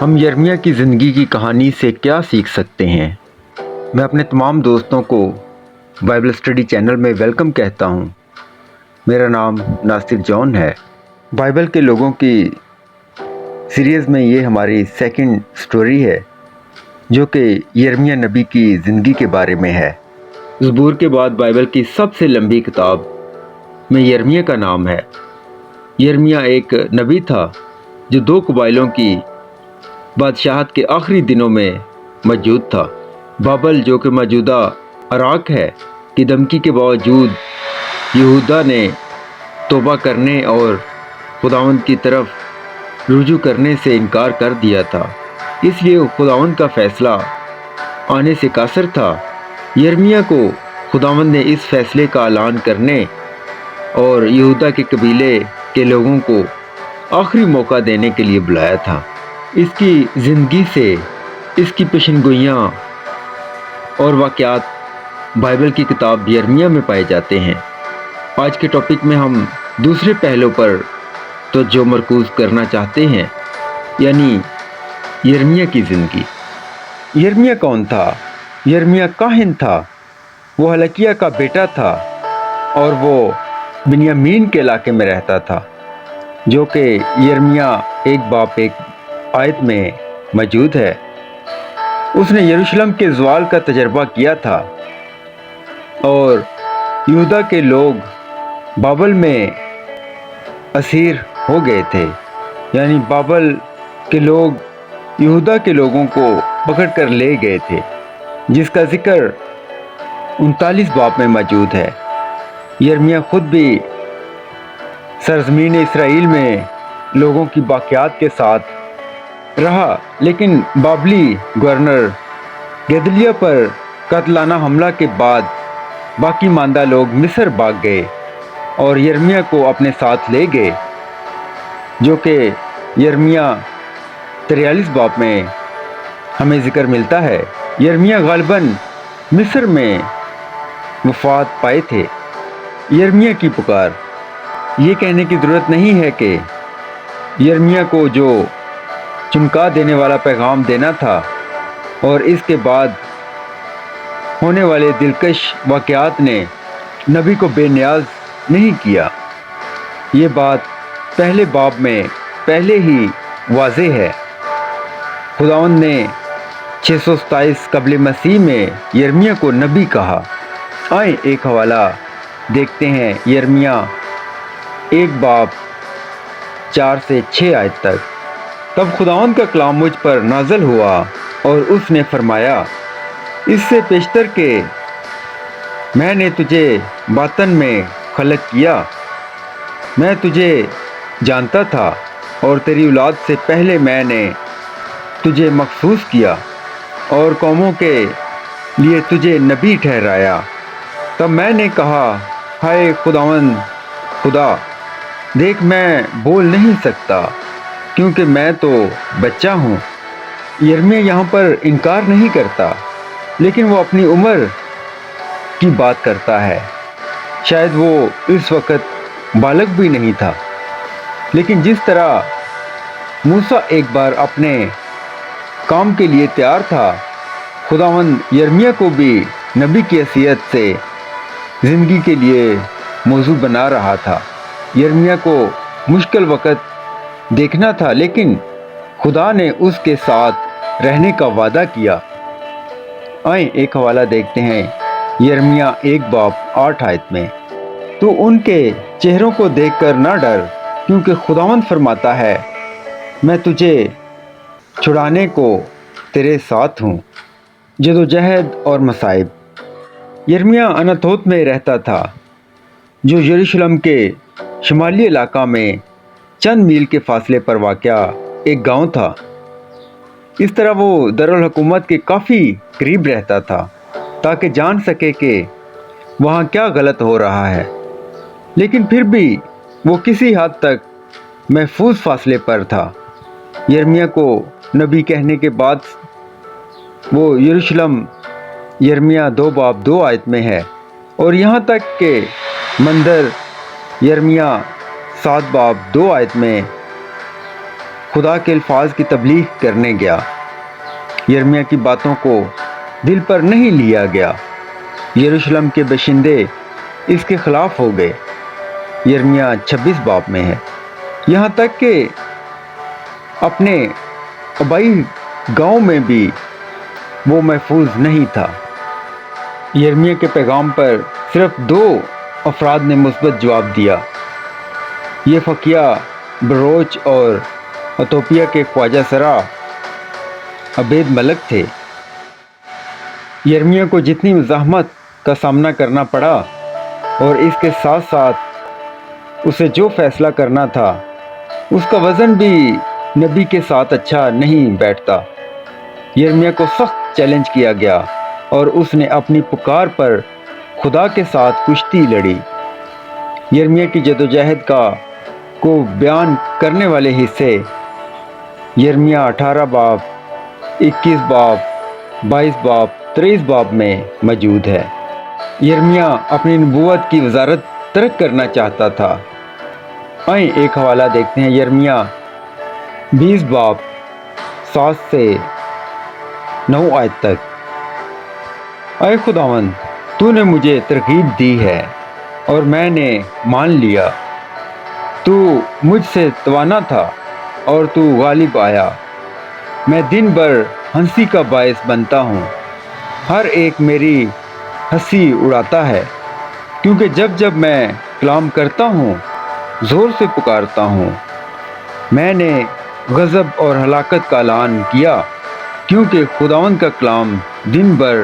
हम यिर्मयाह की ज़िंदगी की कहानी से क्या सीख सकते हैं। मैं अपने तमाम दोस्तों को बाइबल स्टडी चैनल में वेलकम कहता हूँ। मेरा नाम नासिर जॉन है। बाइबल के लोगों की सीरीज़ में ये हमारी सेकंड स्टोरी है जो कि यिर्मयाह नबी की ज़िंदगी के बारे में है। ज़बूर के बाद बाइबल की सबसे लंबी किताब में यिर्मयाह का नाम है। यिर्मयाह एक नबी था जो दो कबाइलों की बादशाहत के आखिरी दिनों में मौजूद था। बाबल जो कि मौजूदा इराक है की धमकी के बावजूद यहूदा ने तौबा करने और खुदावंद की तरफ रुजू करने से इनकार कर दिया था, इसलिए खुदावंद का फैसला आने से कासर था। यिर्मयाह को खुदावंद ने इस फैसले का ऐलान करने और यहूदा के कबीले के लोगों को आखिरी मौका देने के लिए बुलाया था। इसकी ज़िंदगी से इसकी पेशनगोइयाँ और वाक़यात बाइबल की किताब यिर्मयाह में पाए जाते हैं। आज के टॉपिक में हम दूसरे पहलू पर तवज्जो मरकूज़ करना चाहते हैं, यानी यिर्मयाह की ज़िंदगी। यिर्मयाह कौन था? यिर्मयाह काहिन था। वो हलकिय्याह का बेटा था और वो बिन्यामीन के इलाके में रहता था, जो कि यिर्मयाह एक बाप एक आयत में मौजूद है। उसने यरूशलेम के ज़वाल का तजर्बा किया था और यहूदा के लोग बाबल में असीर हो गए थे, यानी बाबल के लोग यहूदा के लोगों को पकड़ कर ले गए थे, जिसका जिक्र 39 बाब में मौजूद है। यिर्मयाह खुद भी सरज़मीन इसराइल में लोगों की बाक़ियात के साथ रहा, लेकिन बाबली गवर्नर गेदलिया पर कातलाना हमला के बाद बाकी मानदा लोग मिस्र भाग गए और यिर्मयाह को अपने साथ ले गए, जो कि यिर्मयाह 43 बाब में हमें ज़िक्र मिलता है। यिर्मयाह ग़ालिबन मिस्र में वफ़ात पाए थे। यिर्मयाह की पुकार। ये कहने की ज़रूरत नहीं है कि यिर्मयाह को जो चमका देने वाला पैगाम देना था और इसके बाद होने वाले दिलकश वाक़यात ने नबी को बेनियाज नहीं किया। ये बात पहले बाब में पहले ही वाज़ेह है। खुदावंद ने 627 कबल मसीह में यिर्मयाह को नबी कहा। आए एक हवाला देखते हैं यिर्मयाह एक बाब 4 से 6 आयत तक। तब खुदावंद का कलाम मुझ पर नाज़िल हुआ और उसने फरमाया, इससे पेशतर के मैंने तुझे बातन में खलक किया। मैं तुझे जानता था और तेरी औलाद से पहले मैंने तुझे मखसूस किया और कौमों के लिए तुझे नबी ठहराया। तब मैंने कहा, हाय खुदावंद खुदा, देख मैं बोल नहीं सकता क्योंकि मैं तो बच्चा हूँ। यिर्मयाह यहाँ पर इनकार नहीं करता, लेकिन वो अपनी उम्र की बात करता है। शायद वो इस वक्त बालक भी नहीं था, लेकिन जिस तरह मूसा एक बार अपने काम के लिए तैयार था, खुदावंद यिर्मयाह को भी नबी की हैसियत से ज़िंदगी के लिए मौजू बना रहा था। यिर्मयाह को मुश्किल वक्त देखना था, लेकिन खुदा ने उसके साथ रहने का वादा किया। आए एक हवाला देखते हैं यिर्मयाह एक बाब 8 आयत में। तो उनके चेहरों को देखकर ना डर, क्योंकि खुदावंद फरमाता है, मैं तुझे छुड़ाने को तेरे साथ हूँ। जदोजहद और मसाइब। यिर्मयाह अनातोत में रहता था, जो यरूशलेम के शुमाली इलाका में चंद मील के फासले पर वाक़या एक गांव था। इस तरह वो दरुल हुकूमत के काफ़ी करीब रहता था ताकि जान सके कि वहाँ क्या गलत हो रहा है, लेकिन फिर भी वो किसी हद तक महफूज फासले पर था। यिर्मयाह को नबी कहने के बाद वो यरूशलेम यिर्मयाह 2 बाब 2 आयत में है, और यहाँ तक कि मंदिर यिर्मयाह 7 बाब 2 आयत में خدا کے الفاظ کی تبلیغ کرنے گیا۔ یرمیہ کی باتوں کو دل پر نہیں لیا گیا۔ یروشلم کے باشندے اس کے خلاف ہو گئے۔ یرمیہ 26 باب میں ہے۔ یہاں تک کہ اپنے آبائی گاؤں میں بھی وہ محفوظ نہیں تھا۔ یرمیہ کے پیغام پر صرف 2 افراد نے مثبت جواب دیا۔ یہ فقیہ بروچ اور اتھوپیا کے خواجہ سرا عبید ملک تھے۔ یرمیہ کو جتنی مزاحمت کا سامنا کرنا پڑا اور اس کے ساتھ ساتھ اسے جو فیصلہ کرنا تھا اس کا وزن بھی نبی کے ساتھ اچھا نہیں بیٹھتا۔ یرمیہ کو سخت چیلنج کیا گیا اور اس نے اپنی پکار پر خدا کے ساتھ کشتی لڑی۔ یرمیہ کی جدوجہد کو بیان کرنے والے حصے یرمیہ 18 باب، 21 باب، 22 باب، 23 باب میں موجود ہے۔ یرمیہ اپنی نبوت کی وزارت ترک کرنا چاہتا تھا۔ آئیں ایک حوالہ دیکھتے ہیں، یرمیہ 20 باب 7 سے 9 آیت تک۔ اے خداوند، تو نے مجھے ترغیب دی ہے اور میں نے مان لیا۔ تو مجھ سے توانا تھا اور تو غالب آیا۔ میں دن بھر ہنسی کا باعث بنتا ہوں، ہر ایک میری ہنسی اڑاتا ہے، کیونکہ جب جب میں کلام کرتا ہوں زور سے پکارتا ہوں۔ میں نے غضب اور ہلاکت کا اعلان کیا، کیونکہ خداوند کا کلام دن بھر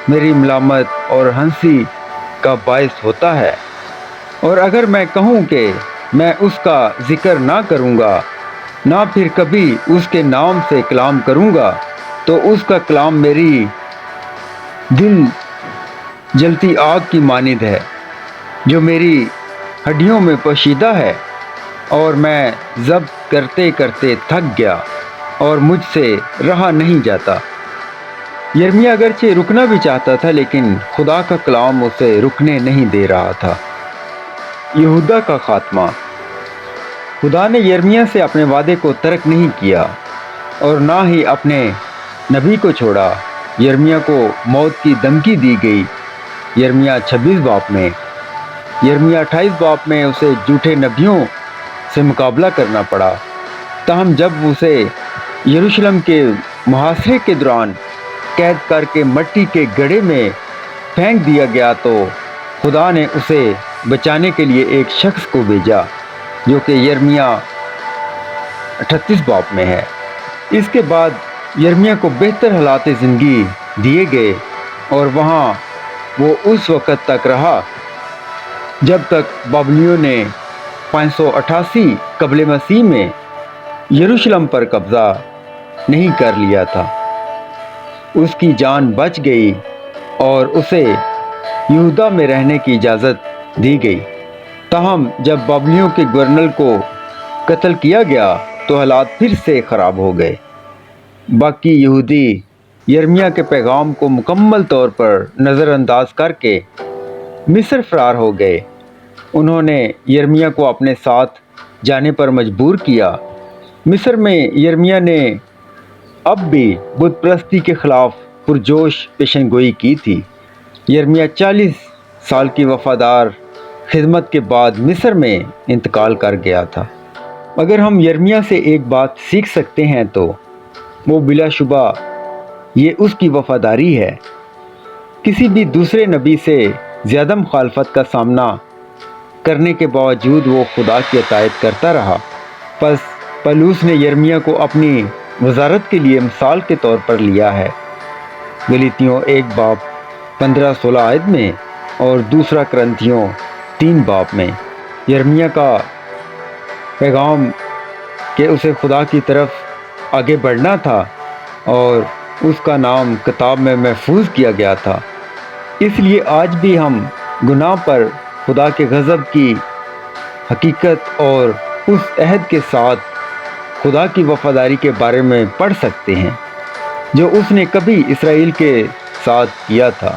میری ملامت اور ہنسی کا باعث ہوتا ہے۔ اور اگر میں کہوں کہ میں اس کا ذکر نہ کروں گا، نہ پھر کبھی اس کے نام سے کلام کروں گا، تو اس کا کلام میری دل جلتی آگ کی مانند ہے، جو میری ہڈیوں میں پوشیدہ ہے، اور میں ضبط کرتے کرتے تھک گیا اور مجھ سے رہا نہیں جاتا۔ یرمیہ اگرچہ رکنا بھی چاہتا تھا، لیکن خدا کا کلام اسے رکنے نہیں دے رہا تھا۔ یہودا کا خاتمہ۔ خدا نے یرمیہ سے اپنے وعدے کو ترک نہیں کیا اور نہ ہی اپنے نبی کو چھوڑا۔ یرمیہ کو موت کی دھمکی دی گئی، یرمیہ 26 باب میں۔ یرمیہ 28 باب میں اسے جھوٹے نبیوں سے مقابلہ کرنا پڑا۔ تاہم جب اسے یروشلم کے محاصرے کے دوران قید کر کے مٹی کے گڑھے میں پھینک دیا گیا، تو خدا نے اسے بچانے کے لیے ایک شخص کو بھیجا، جو کہ یرمیہ 38 باب میں ہے۔ اس کے بعد یرمیہ کو بہتر حالات زندگی دیے گئے اور وہاں وہ اس وقت تک رہا جب تک بابلیوں نے 588 قبل مسیح میں یروشلم پر قبضہ نہیں کر لیا تھا۔ اس کی جان بچ گئی اور اسے یہودا میں رہنے کی اجازت دی گئی۔ تاہم جب بابلیوں کے گورنر کو قتل کیا گیا تو حالات پھر سے خراب ہو گئے۔ باقی یہودی یرمیہ کے پیغام کو مکمل طور پر نظر انداز کر کے مصر فرار ہو گئے۔ انہوں نے یرمیہ کو اپنے ساتھ جانے پر مجبور کیا۔ مصر میں یرمیہ نے اب بھی بت پرستی کے خلاف پرجوش پیشن گوئی کی تھی۔ یرمیہ 40 سال کی وفادار خدمت کے بعد مصر میں انتقال کر گیا تھا۔ اگر ہم یرمیہ سے ایک بات سیکھ سکتے ہیں تو وہ بلا شبہ یہ اس کی وفاداری ہے۔ کسی بھی دوسرے نبی سے زیادہ مخالفت کا سامنا کرنے کے باوجود وہ خدا کی اطاعت کرتا رہا۔ پس پولس نے یرمیہ کو اپنی وزارت کے لیے مثال کے طور پر لیا ہے، غلاطیوں 1 باب 15-16 آیت میں اور دوسرا کرنتھیوں 3 باب میں۔ یرمیہ کا پیغام کہ اسے خدا کی طرف آگے بڑھنا تھا اور اس کا نام کتاب میں محفوظ کیا گیا تھا۔ اس لیے آج بھی ہم گناہ پر خدا کے غضب کی حقیقت اور اس عہد کے ساتھ خدا کی وفاداری کے بارے میں پڑھ سکتے ہیں جو اس نے کبھی اسرائیل کے ساتھ کیا تھا۔